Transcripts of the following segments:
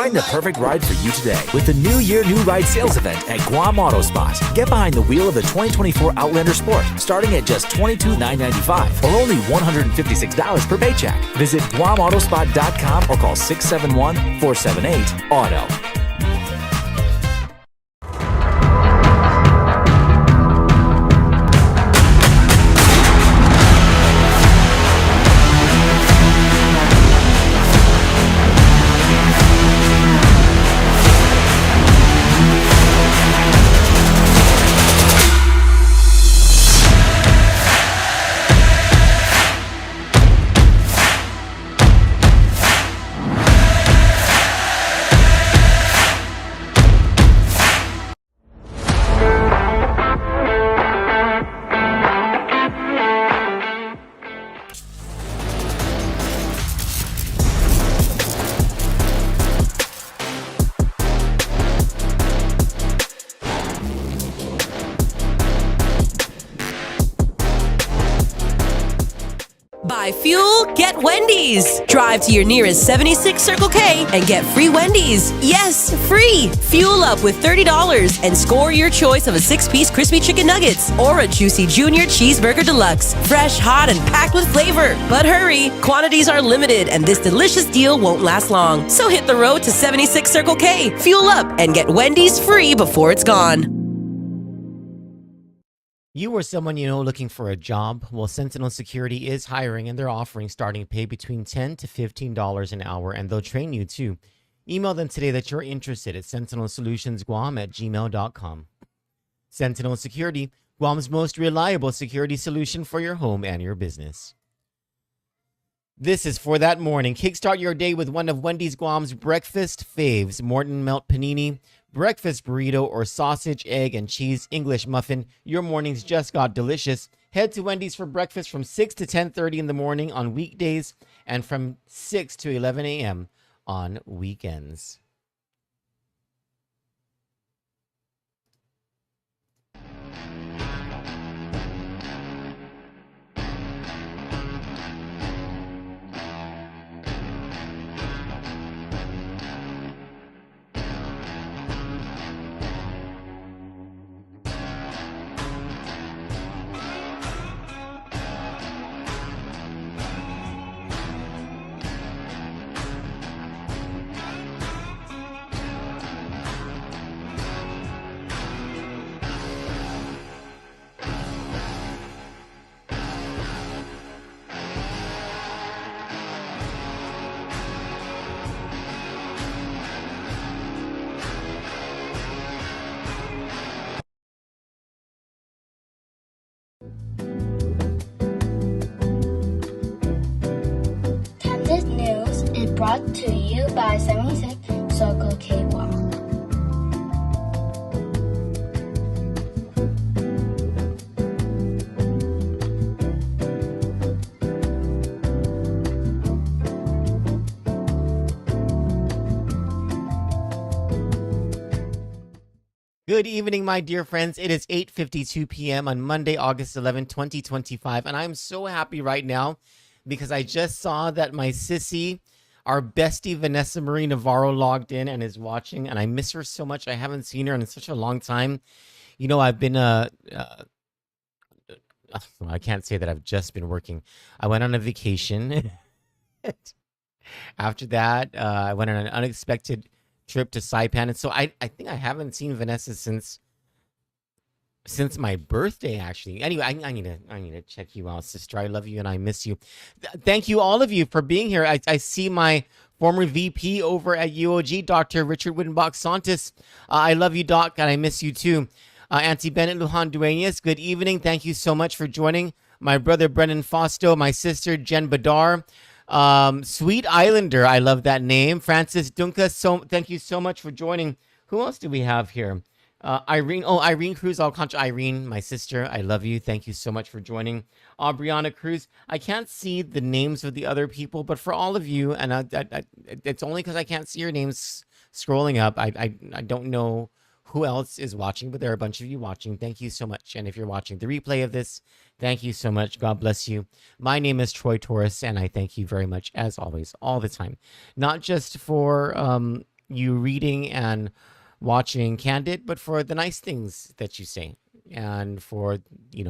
Find the perfect ride for you today with the New Year New Ride sales event at Guam Auto Spot. Get behind the wheel of the 2024 Outlander Sport starting at just $22,995 or only $156 per paycheck. Visit GuamAutospot.com or call 671-478-AUTO. Buy fuel, get Wendy's. Drive to your nearest 76 Circle K and get free Wendy's. Yes, free. Fuel up with $30 and score your choice of a 6-piece crispy chicken nuggets or a juicy junior cheeseburger deluxe. Fresh, hot, and packed with flavor. But hurry, quantities are limited and this delicious deal won't last long. So hit the road to 76 Circle K, fuel up, and get Wendy's free before it's gone. You or someone you know looking for a job? Well, Sentinel Security is hiring and they're offering starting pay between $10 to $15 an hour, and they'll train you too. Email them today that you're interested at sentinelsolutionsguam@gmail.com. Sentinel Security, Guam's most reliable security solution for your home and your business. This is for that morning. Kickstart your day with one of Wendy's Guam's breakfast faves: Morton Melt Panini, breakfast burrito, or sausage, egg, and cheese English muffin. Your mornings just got delicious. Head to Wendy's for breakfast from 6 to 10:30 in the morning on weekdays and from 6 to 11 a.m. on weekends. Kandit News is brought to you by 76 Circle K Guam. Good evening, my dear friends. It is 8:52 p.m. on Monday, August 11, 2025, and I'm so happy right now because I just saw that my sissy, our bestie Vanessa Marie Navarro, logged in and is watching, and I miss her so much. I haven't seen her in such a long time. You know, I've been I can't say that I've just been working. I went on a vacation. After that, I went on an unexpected trip to Saipan, and so I think I haven't seen Vanessa since my birthday, actually. Anyway, I need to check you out, sister. I love you and I miss you. Thank you, all of you, for being here. I see my former VP over at UOG, Dr. Richard Wittenbach Santos. I love you, Doc, and I miss you too. Auntie Bennett Lujan Duenas, good evening. Thank you so much for joining. My brother Brennan Fausto, my sister Jen Badar. Sweet Islander, I love that name. Francis Dunca, so thank you so much for joining. Who else do we have here? Irene Cruz Alcantara. Irene, my sister, I love you. Thank you so much for joining. Brianna Cruz. I can't see the names of the other people, but for all of you, and it's only because I can't see your names scrolling up. I don't know who else is watching, but there are a bunch of you watching. Thank you so much. And if you're watching the replay of this, thank you so much. God bless you. My name is Troy Torres, and I thank you very much, as always, all the time. Not just for you reading and watching Kandit, but for the nice things that you say and for,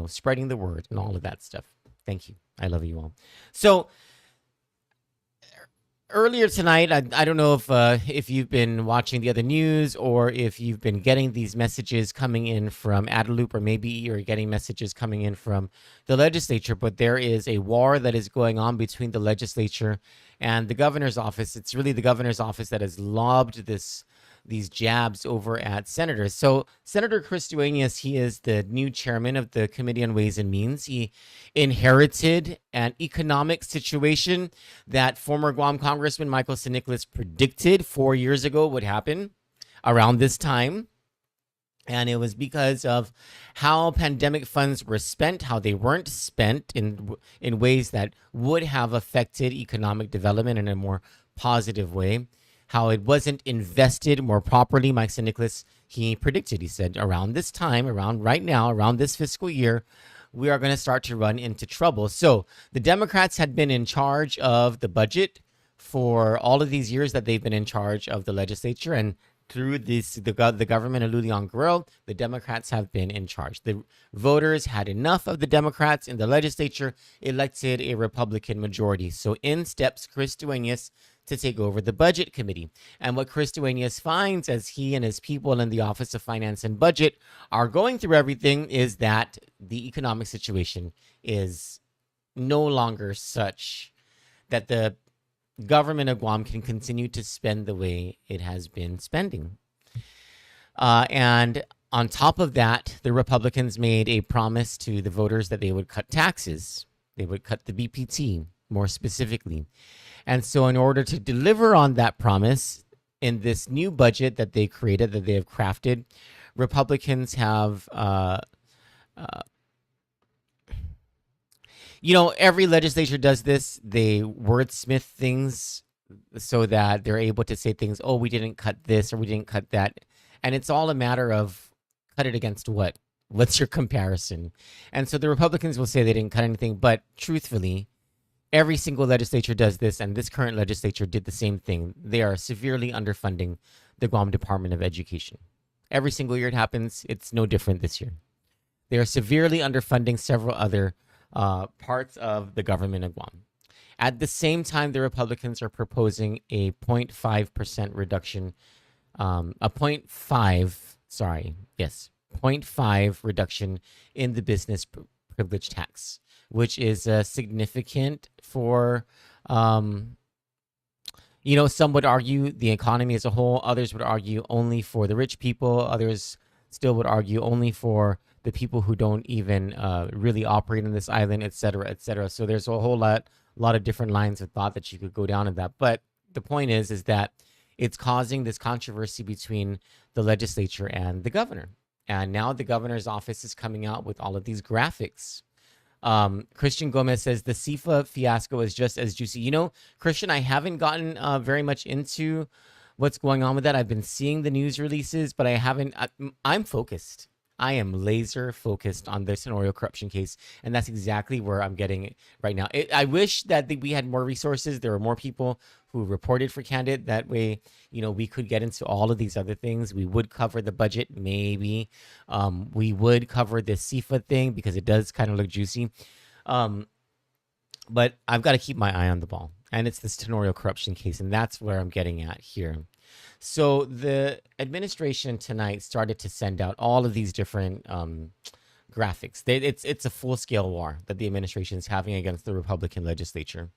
spreading the word and all of that stuff. Thank you. I love you all. So earlier tonight, I don't know if you've been watching the other news or if you've been getting these messages coming in from Adeloop, or maybe you're getting messages coming in from the legislature, but there is a war that is going on between the legislature and the governor's office. It's really the governor's office that has lobbed these jabs over at senators. So Senator Chris Duenas, he is the new chairman of the Committee on Ways and Means. He inherited an economic situation that former Guam Congressman Michael St. Nicholas predicted 4 years ago would happen around this time. And it was because of how pandemic funds were spent, how they weren't spent in ways that would have affected economic development in a more positive way, how it wasn't invested more properly. Mike St. Nicholas, he predicted, he said, around this time, around right now, around this fiscal year, we are going to start to run into trouble. So the Democrats had been in charge of the budget for all of these years that they've been in charge of the legislature. And through the government of Lulian Guerrero, the Democrats have been in charge. The voters had enough of the Democrats in the legislature, elected a Republican majority. So in steps Chris Duenas to take over the budget committee. And what Chris Duenas finds as he and his people in the Office of Finance and Budget are going through everything is that the economic situation is no longer such that the government of Guam can continue to spend the way it has been spending. And on top of that, the Republicans made a promise to the voters that they would cut taxes. They would cut the BPT more specifically. And so in order to deliver on that promise in this new budget that they created, that they have crafted, Republicans have, every legislature does this. They wordsmith things so that they're able to say things, oh, we didn't cut this or we didn't cut that. And it's all a matter of cut it against what? What's your comparison? And so the Republicans will say they didn't cut anything, but truthfully, every single legislature does this, and this current legislature did the same thing. They are severely underfunding the Guam Department of Education. Every single year it happens. It's no different this year. They are severely underfunding several other parts of the government of Guam. At the same time, the Republicans are proposing a 0.5% reduction, 0.5 reduction in the business privilege tax, which is significant for, some would argue the economy as a whole. Others would argue only for the rich people. Others still would argue only for the people who don't even really operate on this island, et cetera, et cetera. So there's a whole lot of different lines of thought that you could go down in that. But the point is that it's causing this controversy between the legislature and the governor. And now the governor's office is coming out with all of these graphics. Christian Gomez says the SIFA fiasco is just as juicy. Christian, I haven't gotten very much into what's going on with that. I've been seeing the news releases, but I'm focused. I am laser focused on the Tenorio corruption case, and that's exactly where I'm getting it right now. I wish that we had more resources. There were more people who reported for Kandit. That way, we could get into all of these other things. We would cover the budget, maybe. We would cover the SIFA thing because it does kind of look juicy. But I've got to keep my eye on the ball, and it's this Tenorio corruption case, and that's where I'm getting at here. So the administration tonight started to send out all of these different graphics. It's a full-scale war that the administration is having against the Republican legislature.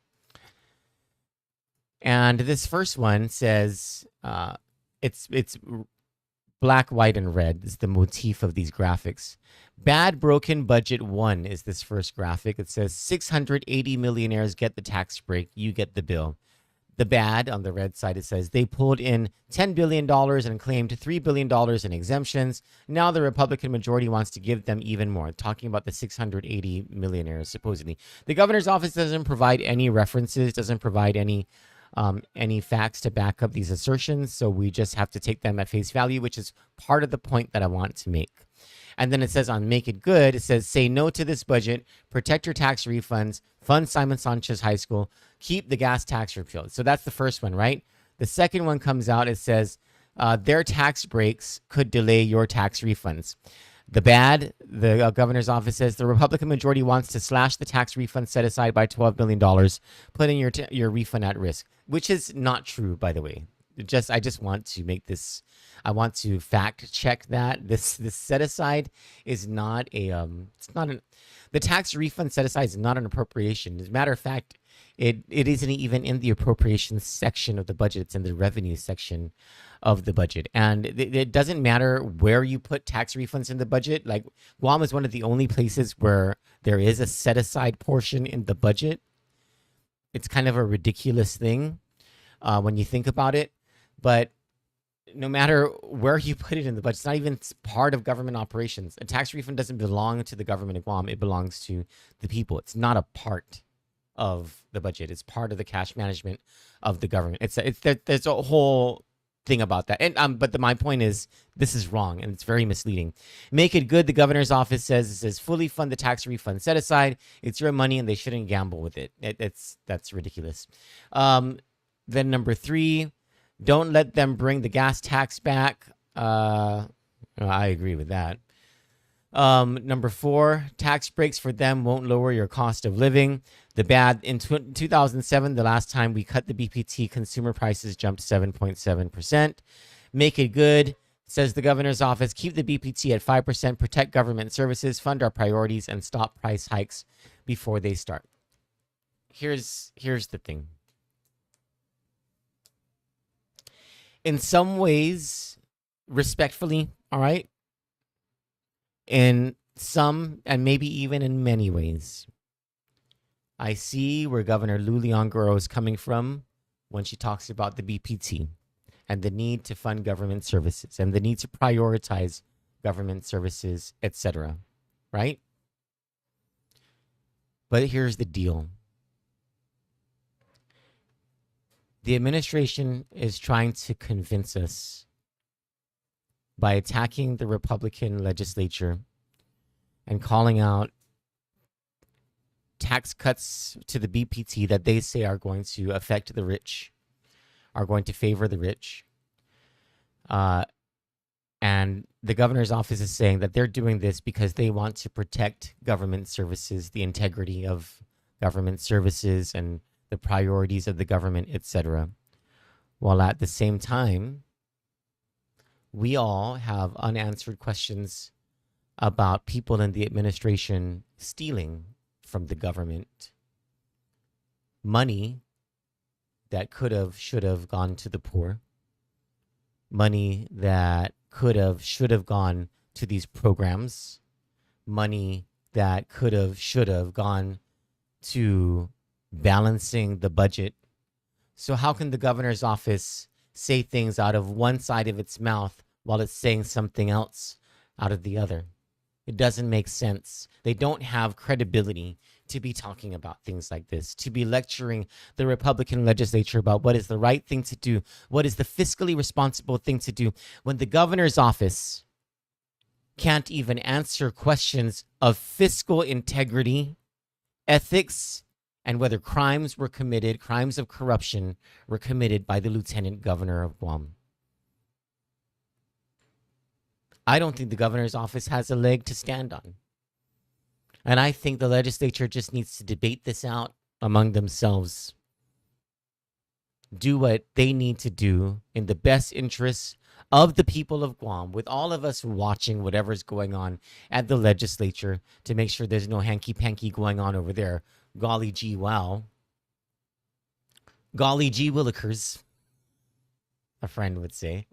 And this first one says it's black, white, and red is the motif of these graphics. Bad Broken Budget 1 is this first graphic. It says 680 millionaires get the tax break. You get the bill. The bad, on the red side, it says they pulled in $10 billion and claimed $3 billion in exemptions. Now the Republican majority wants to give them even more, talking about the 680 millionaires, supposedly. The governor's office doesn't provide any references, doesn't provide any facts to back up these assertions, so we just have to take them at face value, which is part of the point that I want to make. And then it says on Make It Good, it says, say no to this budget, protect your tax refunds, fund Simon Sanchez High School, keep the gas tax repealed. So that's the first one, right? The second one comes out. It says their tax breaks could delay your tax refunds. The bad, the governor's office says the Republican majority wants to slash the tax refund set aside by $12 billion, putting your refund at risk, which is not true, by the way. I just want to make this. I want to fact check that this set aside is not a it's not an the tax refund set aside is not an appropriation. As a matter of fact, it isn't even in the appropriations section of the budget. It's in the revenue section of the budget. And it doesn't matter where you put tax refunds in the budget. Like Guam is one of the only places where there is a set aside portion in the budget. It's kind of a ridiculous thing when you think about it. But no matter where you put it in the budget, it's not even part of government operations. A tax refund doesn't belong to the government of Guam. It belongs to the people. It's not a part of the budget. It's part of the cash management of the government. There's a whole thing about that. And but my point is, this is wrong and it's very misleading. Make it good. The governor's office says fully fund the tax refund set aside. It's your money and they shouldn't gamble with it. That's ridiculous. Then number 3. Don't let them bring the gas tax back. I agree with that. Number 4, tax breaks for them won't lower your cost of living. The bad, in 2007, the last time we cut the BPT, consumer prices jumped 7.7%. Make it good, says the governor's office. Keep the BPT at 5%, protect government services, fund our priorities, and stop price hikes before they start. Here's the thing. In some ways, respectfully, all right? In some, and maybe even in many ways, I see where Governor Lou Leongoro is coming from when she talks about the BPT and the need to fund government services and the need to prioritize government services, etc., right? But here's the deal. The administration is trying to convince us by attacking the Republican legislature and calling out tax cuts to the BPT that they say are going to affect the rich, are going to favor the rich. And the governor's office is saying that they're doing this because they want to protect government services, the integrity of government services, and the priorities of the government, etc. While at the same time, we all have unanswered questions about people in the administration stealing from the government money that could have, should have gone to the poor, money that could have, should have gone to these programs, money that could have, should have gone to balancing the budget. So how can the governor's office say things out of one side of its mouth while it's saying something else out of the other? It doesn't make sense. They don't have credibility to be talking about things like this, to be lecturing the Republican legislature about what is the right thing to do, what is the fiscally responsible thing to do, when the governor's office can't even answer questions of fiscal integrity, ethics, and whether crimes were committed, crimes of corruption were committed by the Lieutenant Governor of Guam. I don't think the governor's office has a leg to stand on. And I think the legislature just needs to debate this out among themselves. Do what they need to do in the best interests of the people of Guam, with all of us watching whatever's going on at the legislature to make sure there's no hanky-panky going on over there. Golly gee wow. Golly gee willikers, a friend would say.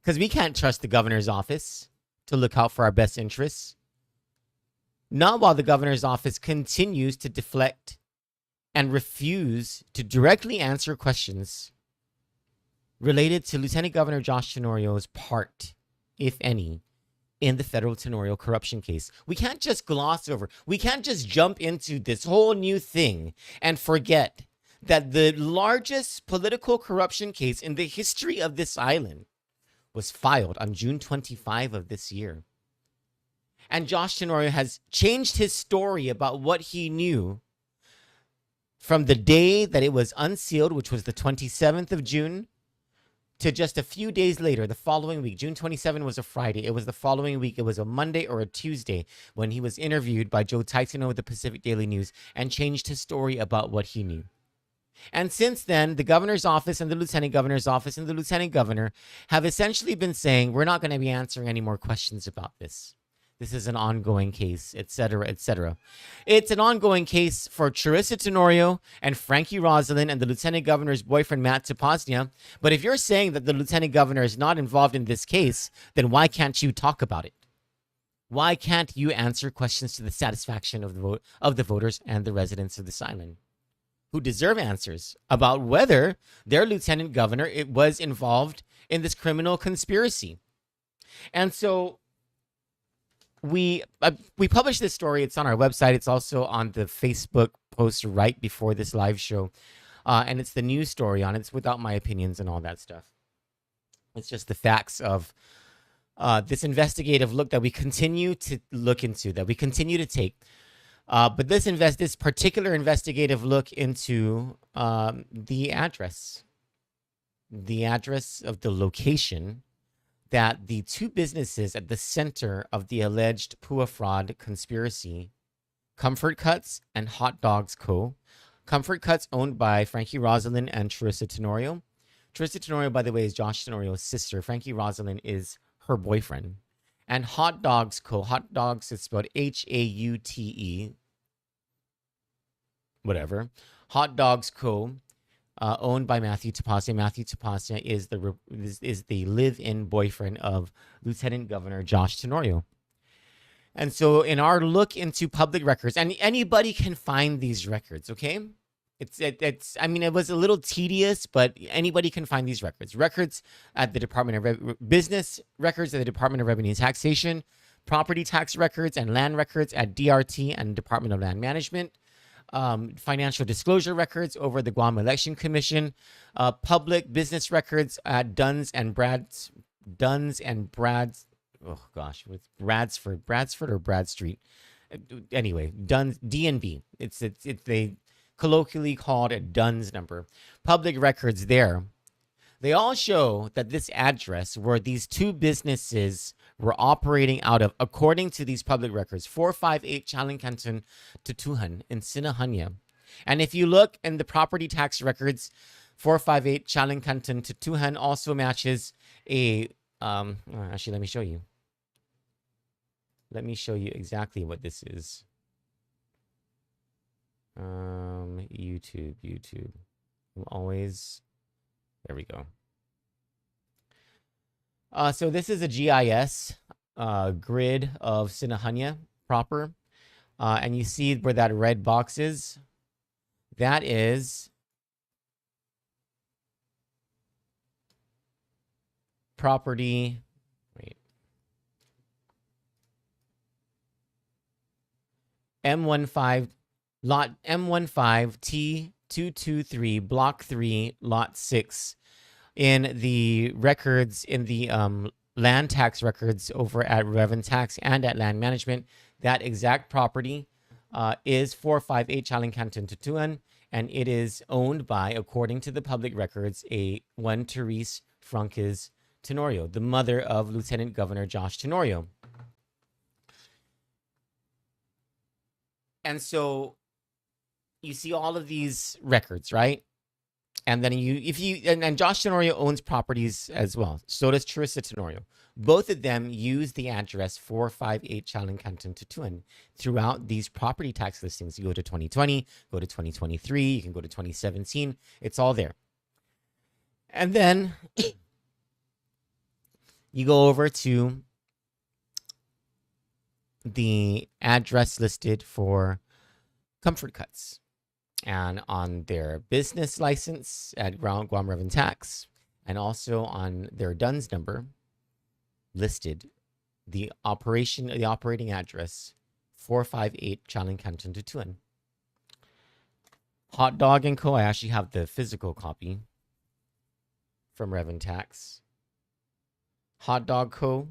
Because we can't trust the governor's office to look out for our best interests. Not while the governor's office continues to deflect and refuse to directly answer questions related to Lieutenant Governor Josh Tenorio's part, if any, in the federal Tenorio corruption case. We can't just gloss over. We can't just jump into this whole new thing and forget that the largest political corruption case in the history of this island was filed on June 25 of this year. And Josh Tenorio has changed his story about what he knew from the day that it was unsealed, which was the 27th of June, to just a few days later, the following week. June 27 was a Friday. It was the following week. It was a Monday or a Tuesday when he was interviewed by Joe Titano with the Pacific Daily News and changed his story about what he knew. And since then, the governor's office and the lieutenant governor's office and the lieutenant governor have essentially been saying, we're not going to be answering any more questions about this. This is an ongoing case, etc., etc. It's an ongoing case for Charissa Tenorio and Frankie Rosalind and the lieutenant governor's boyfriend, Matt Tapasnia. But if you're saying that the lieutenant governor is not involved in this case, then why can't you talk about it? Why can't you answer questions to the satisfaction of the voters and the residents of this island, who deserve answers about whether their lieutenant governor was involved in this criminal conspiracy? And so we published this story. It's on our website. It's also on the Facebook post right before this live show. And it's the news story on it. It's without my opinions and all that stuff. It's just the facts of this investigative look that we continue to look into, that we continue to take. But this particular investigative look into the address of the location that the two businesses at the center of the alleged PUA fraud conspiracy, Comfort Cuts and Hot Dogs Co. Comfort Cuts owned by Frankie Rosalind and Charissa Tenorio. Charissa Tenorio, by the way, is Josh Tenorio's sister. Frankie Rosalind is her boyfriend. And Hot Dogs Co. Hot Dogs is spelled Haute, whatever. Hot Dogs Co. Owned by Matthew Tapasnia. Matthew Tapasnia is the live-in boyfriend of Lieutenant Governor Josh Tenorio. And so in our look into public records, and anybody can find these records, okay? I mean, it was a little tedious, but anybody can find these records. Records at the Department of Business, records at the Department of Revenue and Taxation, property tax records and land records at DRT and Department of Land Management, financial disclosure records over the Guam Election Commission, public business records at Duns and Brad's, oh gosh, with Bradford or Brad Street. Anyway, Duns, D&B. It's they colloquially called a Duns number. Public records there. They all show that this address where these two businesses were operating out of, according to these public records, 458 Chalincanton to Tuhan in Sinahanya. And if you look in the property tax records, 458 Chalincanton to Tuhan also matches a, actually, let me show you. Let me show you exactly what this is. YouTube. I'm always, there we go. So this is a GIS grid of Sinahanya proper. And you see where that red box is? That is property. Wait. M15, lot M15 T223, block 3, lot 6. In the records, in the land tax records over at Revenue Tax and at Land Management, that exact property is 458 Chalincanton Tutuan, and it is owned by, according to the public records, one Therese Franquez Tenorio, the mother of Lieutenant Governor Josh Tenorio. And so you see all of these records, right? And then and Josh Tenorio owns properties as well. So does Charissa Tenorio. Both of them use the address 458 Chalincanton Tutuan throughout these property tax listings. You go to 2020, go to 2023, you can go to 2017. It's all there. And then you go over to the address listed for Comfort Cuts. And on their business license at Guam Revenue Tax, and also on their DUNS number, listed the operating address 458 Chalincanton Tutuan. Hot Dog and Co. I actually have the physical copy from Revenue Tax. Hot Dog Co.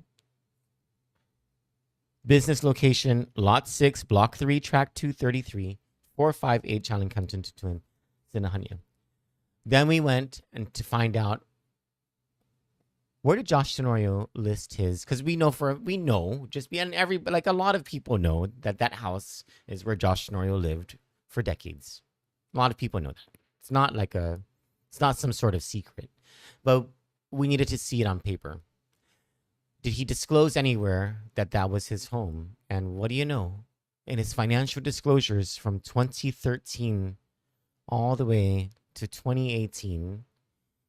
Business location, Lot 6, Block 3, Track 233, 458 Chaling Kanton Tutuan, Sinahanya. Then we went and to find out, where did Josh Tenorio list his? Because we know, like a lot of people know that house is where Josh Tenorio lived for decades. A lot of people know that. It's not some sort of secret, but we needed to see it on paper. Did he disclose anywhere that was his home? And what do you know? In his financial disclosures from 2013 all the way to 2018,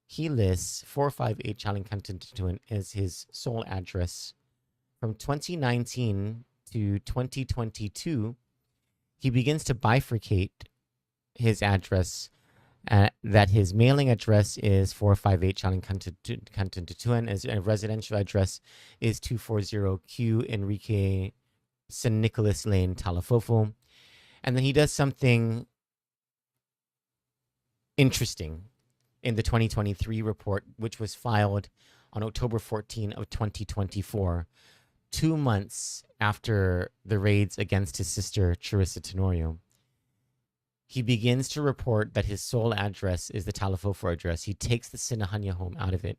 he lists 458 Chaling Kanton Tutuan as his sole address. From 2019 to 2022, he begins to bifurcate his address, that his mailing address is 458 Chaling Kanton Tutuan, as a residential address is 240 Q Enrique San Nicolas Lane, Talafofo. And then he does something interesting in the 2023 report, which was filed on October 14 of 2024, 2 months after the raids against his sister, Charissa Tenorio. He begins to report that his sole address is the Talafofo address. He takes the Sinahanya home out of it.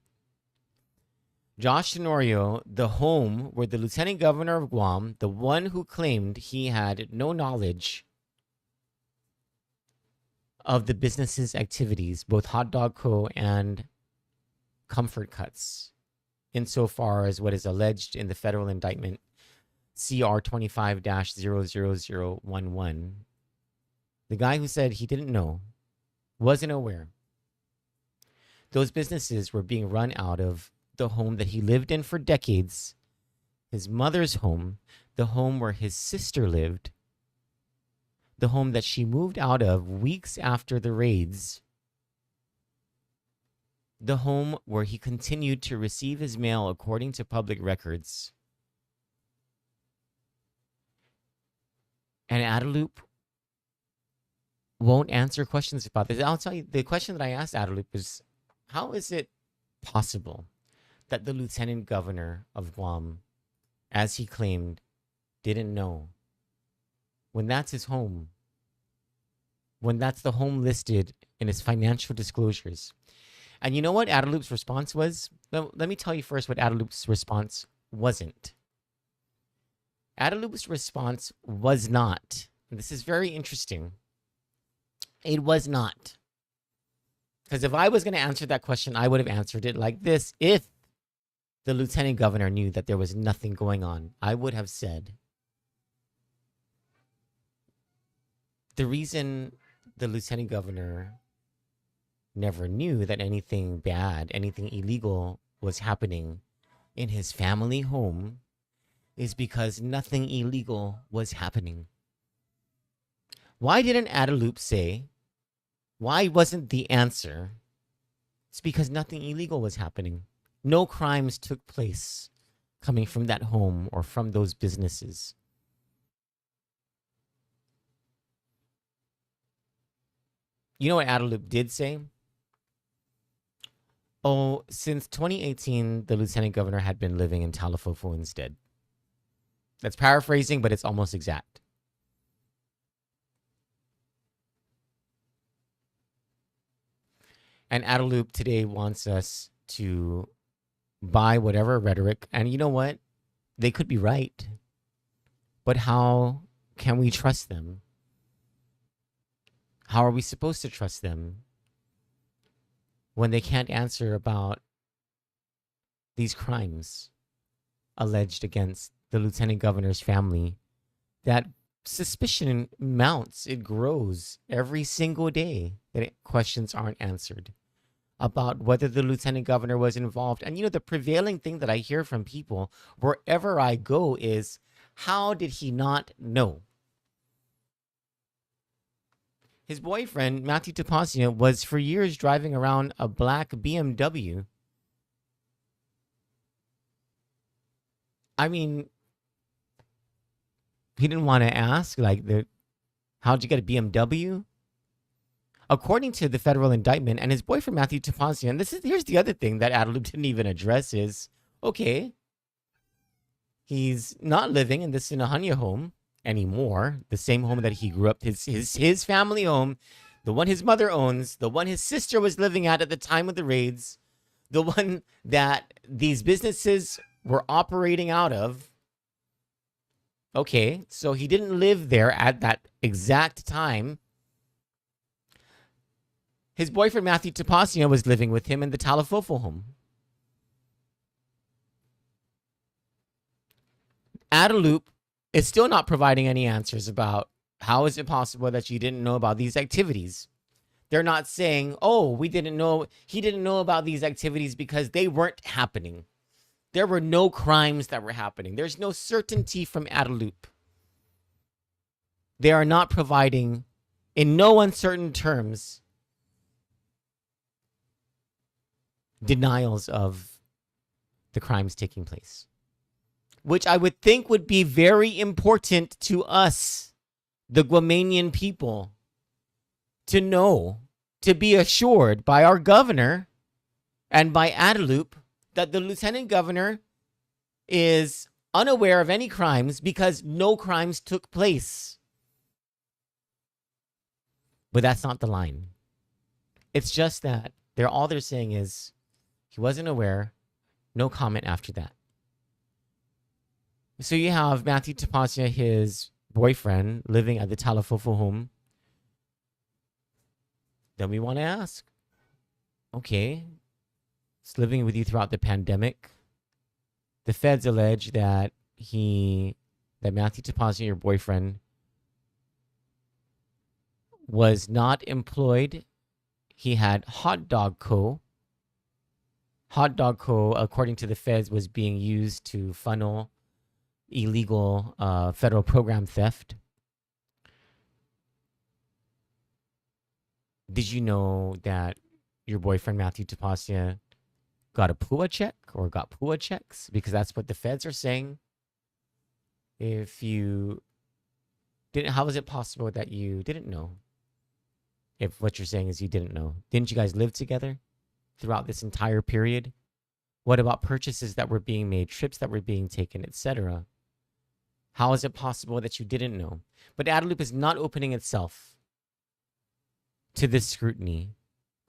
Josh Tenorio, the home where the Lieutenant Governor of Guam, the one who claimed he had no knowledge of the business's activities, both Hot Dog Co. and Comfort Cuts, insofar as what is alleged in the federal indictment, CR 25-00011. The guy who said he didn't know, wasn't aware. Those businesses were being run out of the home that he lived in for decades, his mother's home, the home where his sister lived, the home that she moved out of weeks after the raids, the home where he continued to receive his mail according to public records. And Adelup won't answer questions about this. I'll tell you, the question that I asked Adelup is, how is it possible that the Lieutenant Governor of Guam, as he claimed, didn't know when that's his home, when that's the home listed in his financial disclosures? And you know what Adelup's response was? Let me tell you first what Adelup's response wasn't. Adelup's response was not, and this is very interesting, it was not. Because if I was going to answer that question, I would have answered it like this. If the Lieutenant Governor knew that there was nothing going on, I would have said, the reason the Lieutenant Governor never knew that anything bad, anything illegal was happening in his family home is because nothing illegal was happening. Why didn't Adelup say, why wasn't the answer, it's because nothing illegal was happening. No crimes took place coming from that home or from those businesses. You know what Adelup did say? Oh, since 2018, the Lieutenant Governor had been living in Talafofo instead. That's paraphrasing, but it's almost exact. And Adelup today wants us to buy whatever rhetoric. And you know what? They could be right. But how can we trust them? How are we supposed to trust them when they can't answer about these crimes alleged against the Lieutenant Governor's family? That suspicion mounts, it grows every single day that questions aren't answered about whether the Lieutenant Governor was involved. And you know, the prevailing thing that I hear from people wherever I go is, how did he not know? His boyfriend, Matthew Tapasio, was for years driving around a black BMW. I mean, he didn't want to ask, like, how'd you get a BMW? According to the federal indictment, and his boyfriend, Matthew Tapasio, and here's the other thing that Adelup didn't even address is, okay, he's not living in the Sinahanya home anymore. The same home that he grew up, his family home, the one his mother owns, the one his sister was living at the time of the raids, the one that these businesses were operating out of. Okay, so he didn't live there at that exact time. His boyfriend, Matthew Tapasya, was living with him in the Talafofo home. Adaloop is still not providing any answers about how is it possible that you didn't know about these activities. They're not saying, oh, we didn't know, he didn't know about these activities because they weren't happening. There were no crimes that were happening. There's no certainty from Adaloop. They are not providing, in no uncertain terms, denials of the crimes taking place, which I would think would be very important to us, the Guamanian people, to know, to be assured by our governor and by Adaloop that the lieutenant governor is unaware of any crimes because no crimes took place. But that's not the line. It's just that all they're saying is he wasn't aware, no comment after that. So you have Matthew Tapasya, his boyfriend, living at the Talafofo home. Then we want to ask, okay, he's living with you throughout the pandemic. The feds allege that Matthew Tapasya, your boyfriend, was not employed. He had Hot Dog Co. Hot Dog Co., according to the feds, was being used to funnel illegal federal program theft. Did you know that your boyfriend, Matthew Tapasya, got a PUA check or got PUA checks? Because that's what the feds are saying. If you didn't, how is it possible that you didn't know? If what you're saying is you didn't know. Didn't you guys live together throughout this entire period? What about purchases that were being made, trips that were being taken, etc.? How is it possible that you didn't know? But Adaloop is not opening itself to this scrutiny,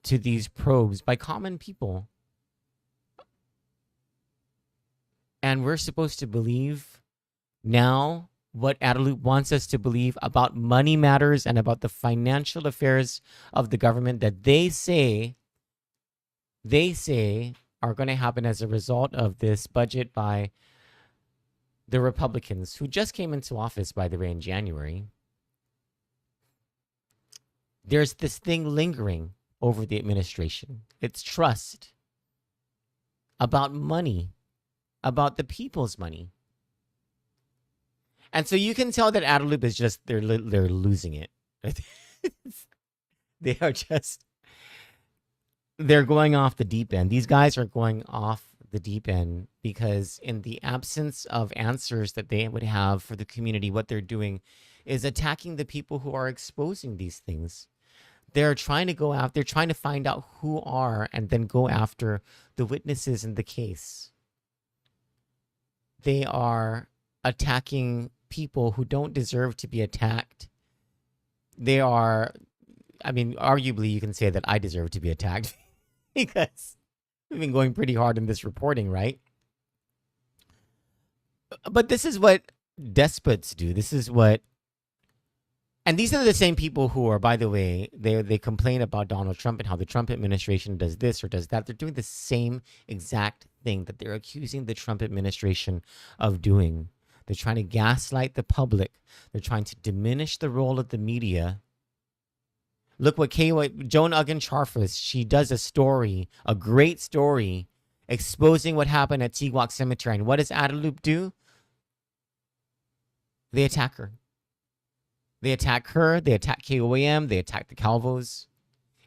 to these probes by common people. And we're supposed to believe now what Adaloop wants us to believe about money matters and about the financial affairs of the government that they say are going to happen as a result of this budget by the Republicans, who just came into office, by the way, in January. There's this thing lingering over the administration. It's trust about money, about the people's money. And so you can tell that Adaloop is just, they're losing it. They are just, they're going off the deep end. These guys are going off the deep end because in the absence of answers that they would have for the community, what they're doing is attacking the people who are exposing these things. They're trying to go out, they're trying to find out who are and then go after the witnesses in the case. They are attacking people who don't deserve to be attacked. They are, I mean, arguably you can say that I deserve to be attacked because we've been going pretty hard in this reporting, right? But this is what despots do. This is what, and these are the same people who are, by the way, they complain about Donald Trump and how the Trump administration does this or does that. They're doing the same exact thing that they're accusing the Trump administration of doing. They're trying to gaslight the public. They're trying to diminish the role of the media. Look what Joan Uggan-Charfus, she does a story, a great story, exposing what happened at Tigwak Cemetery. And what does Adaloop do? They attack her. They attack her. They attack KOAM. They attack the Calvos.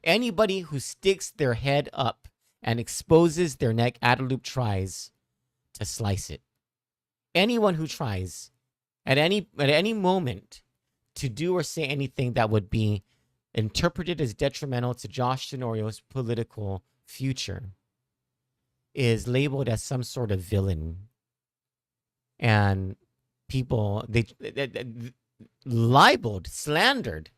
Anybody who sticks their head up and exposes their neck, Adaloop tries to slice it. Anyone who tries at any moment to do or say anything that would be interpreted as detrimental to Josh Tenorio's political future is labeled as some sort of villain. And people, libeled, slandered.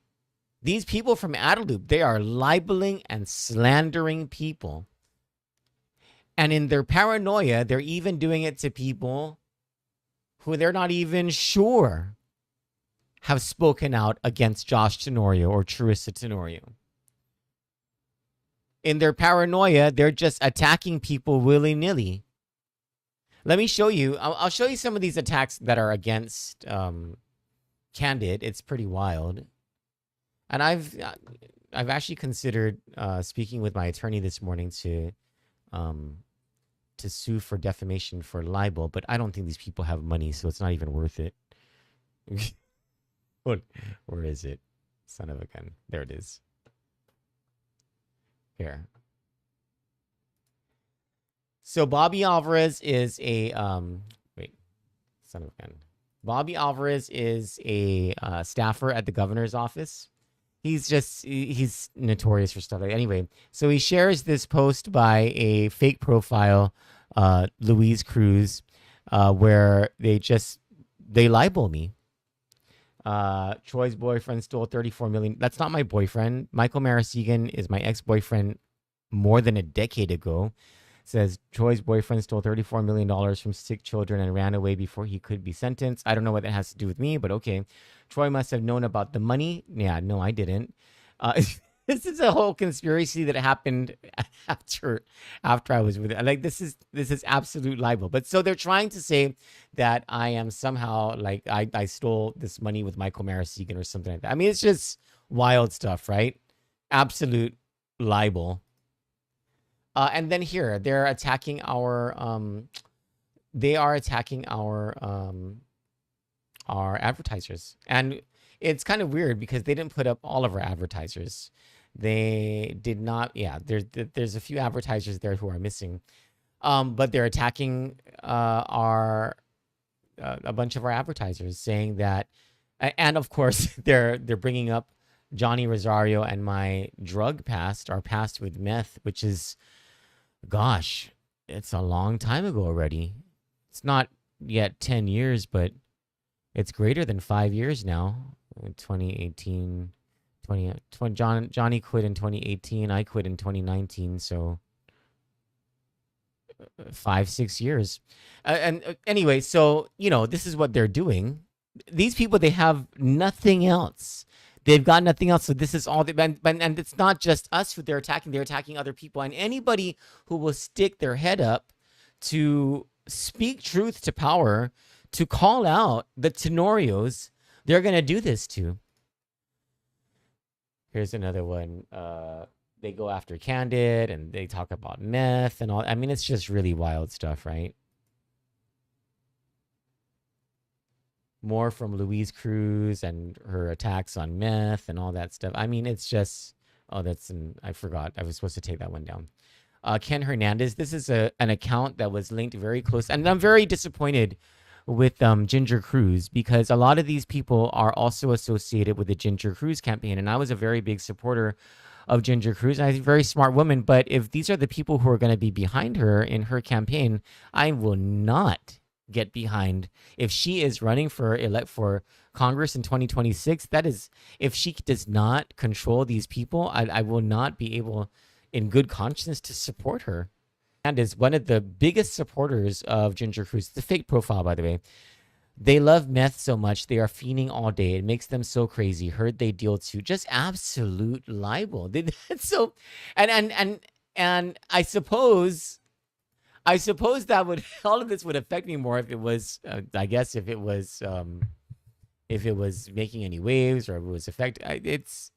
These people from Adelup, they are libeling and slandering people. And in their paranoia, they're even doing it to people who they're not even sure have spoken out against Josh Tenorio or Charissa Tenorio. In their paranoia, they're just attacking people willy-nilly. Let me show you. I'll show you some of these attacks that are against Kandit. It's pretty wild. And I've actually considered speaking with my attorney this morning to sue for defamation for libel, but I don't think these people have money, so it's not even worth it. Where is it? Son of a gun. There it is. Here. So Bobby Alvarez is a son of a gun. Bobby Alvarez is a staffer at the governor's office. He's notorious for stuff like that. Anyway, so he shares this post by a fake profile, Louise Cruz, where they libel me. Troy's boyfriend stole $34 million. That's not my boyfriend. Michael Marasegan is my ex-boyfriend more than a decade ago. Says Troy's boyfriend stole $34 million from sick children and ran away before he could be sentenced. I don't know what that has to do with me, but okay. Troy must have known about the money. Yeah, no, I didn't. This is a whole conspiracy that happened after I was with it. Like this is absolute libel. But so they're trying to say that I am somehow like I stole this money with Michael Marasegan or something like that. I mean, it's just wild stuff, right? Absolute libel. And then here they're attacking our advertisers, and it's kind of weird because they didn't put up all of our advertisers. They did not. Yeah, there's a few advertisers there who are missing, but they're attacking a bunch of our advertisers, saying that, and of course they're bringing up Johnny Rosario and my drug past, our past with meth, which is, gosh, it's a long time ago already. It's not yet 10 years, but it's greater than 5 years now. 2018, Johnny quit in 2018. I quit in 2019. So 5-6 years. And anyway, so, this is what they're doing. These people, they have nothing else. They've got nothing else. So this is all. And it's not just us who they're attacking. They're attacking other people. And anybody who will stick their head up to speak truth to power, to call out the Tenorios, they're going to do this to. Here's another one. They go after Kandit and they talk about meth and all. I mean, it's just really wild stuff, right? More from Louise Cruz and her attacks on meth and all that stuff. I mean, it's just, I forgot. I was supposed to take that one down. Ken Hernandez, this is an account that was linked very close. And I'm very disappointed with Ginger Cruz, because a lot of these people are also associated with the Ginger Cruz campaign. And I was a very big supporter of Ginger Cruz. And I think a very smart woman. But if these are the people who are going to be behind her in her campaign, I will not get behind. If she is running for Congress in 2026, that is, if she does not control these people, I will not be able in good conscience to support her. And is one of the biggest supporters of Ginger Cruz. It's a fake profile, by the way. They love meth so much, they are fiending all day. It makes them so crazy. Heard they deal to just absolute libel. So, and I suppose that would, all of this would affect me more if it was, I guess, if it was making any waves or if it was it's.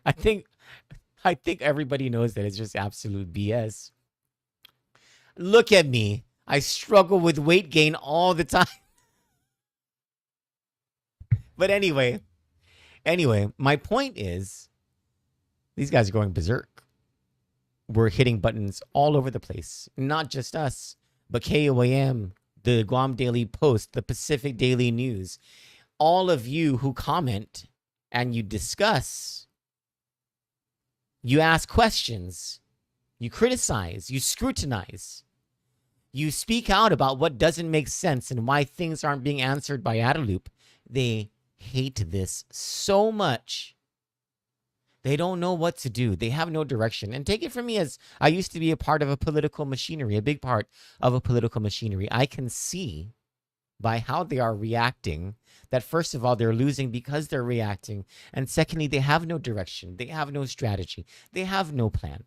I think everybody knows that it's just absolute BS. Look at me. I struggle with weight gain all the time. But anyway, my point is, these guys are going berserk. We're hitting buttons all over the place. Not just us, but KOAM, the Guam Daily Post, the Pacific Daily News. All of you who comment and you discuss, you ask questions, you criticize, you scrutinize, you speak out about what doesn't make sense and why things aren't being answered by Adaloop, they hate this so much. They don't know what to do. They have no direction. And take it from me, as I used to be a part of a political machinery, a big part of a political machinery. I can see by how they are reacting that, first of all, they're losing because they're reacting. And secondly, they have no direction. They have no strategy. They have no plan.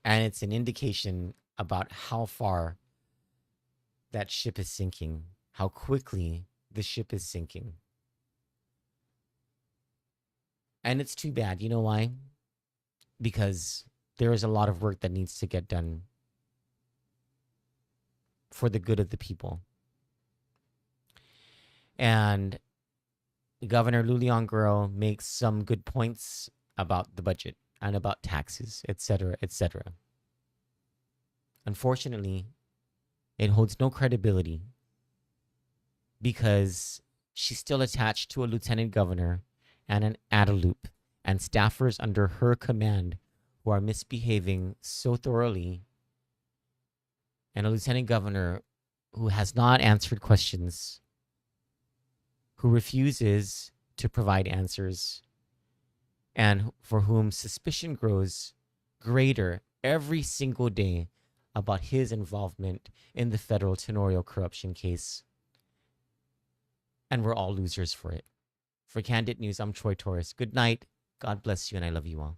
And it's an indication about how far that ship is sinking, how quickly the ship is sinking. And it's too bad. You know why? Because there is a lot of work that needs to get done for the good of the people. And Governor Lulian Guerrero makes some good points about the budget and about taxes, etc., etc. Unfortunately, it holds no credibility because she's still attached to a lieutenant governor and an Adaloop and staffers under her command who are misbehaving so thoroughly, and a lieutenant governor who has not answered questions, who refuses to provide answers, and for whom suspicion grows greater every single day about his involvement in the federal Tenorio corruption case. And we're all losers for it. For Kandit News, I'm Troy Torres. Good night. God bless you, and I love you all.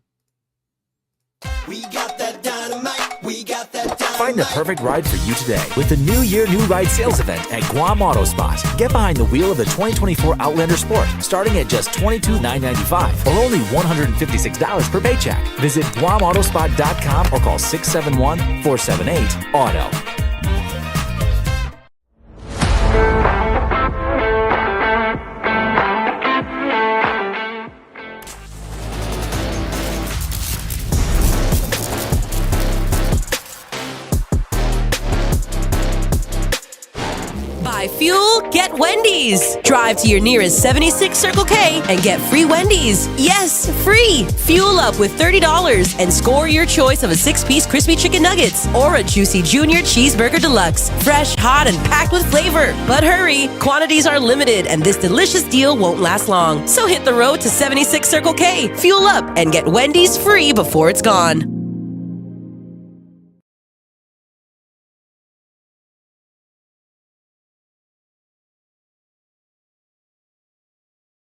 We got that dynamite. We got that dynamite. Find the perfect ride for you today with the New Year New Ride sales event at Guam Auto Spot. Get behind the wheel of the 2024 Outlander Sport, starting at just $22,995 or only $156 per paycheck. Visit GuamAutospot.com or call 671-478-AUTO. Buy fuel, get Wendy's. Drive to your nearest 76 Circle K and get free Wendy's. Yes, free. Fuel up with $30 and score your choice of a 6-piece crispy chicken nuggets or a juicy junior cheeseburger deluxe. Fresh, hot, and packed with flavor. But hurry, quantities are limited and this delicious deal won't last long. So hit the road to 76 Circle K, fuel up, and get Wendy's free before it's gone.